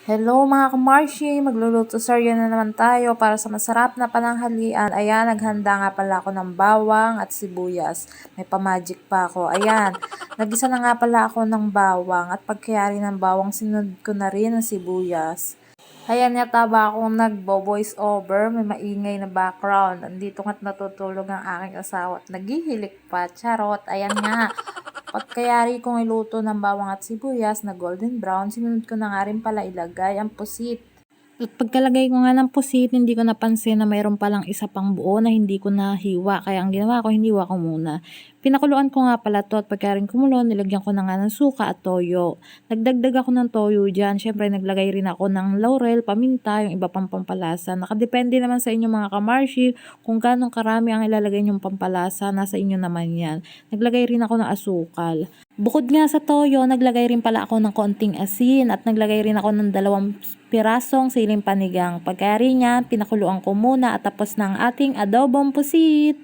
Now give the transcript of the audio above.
Hello mga kamarshi, magluluto seryo na naman tayo para sa masarap na pananghalian. Ayan, naghanda nga pala ako ng bawang at sibuyas. May pamagic pa ako. Ayan, nagisa na nga pala ako ng bawang at pagkayari ng bawang sinunod ko na rin ang sibuyas. Ayan yata ba akong nagbo-voice over, may maingay na background. Andito nga't natutulog ang aking asawa at naghihilik pa. Charot, ayan nga. Pagkayari kong iluto ng bawang at sibuyas na golden brown, sinunod ko na nga rin pala ilagay ang pusit. At pagkalagay ko nga ng pusit, hindi ko napansin na mayroon palang isa pang buo na hindi ko nahiwa. Kaya ang ginawa ko, hiniwa ko muna. Pinakuluan ko nga pala to at pagkaring kumulo, nilagyan ko na nga ng suka at toyo. Nagdagdag ako ng toyo dyan. Siyempre, naglagay rin ako ng laurel, paminta, yung iba pang pampalasa. Nakadepende naman sa inyo mga kamarshi kung ganong karami ang ilalagay nyong pampalasa. Nasa inyo naman yan. Naglagay rin ako ng asukal. Bukod nga sa toyo, naglagay rin pala ako ng konting asin at naglagay rin ako ng 2 pirasong siling panigang. Pagkayari niya, pinakuluan ko muna at tapos na ang ating adobong pusit.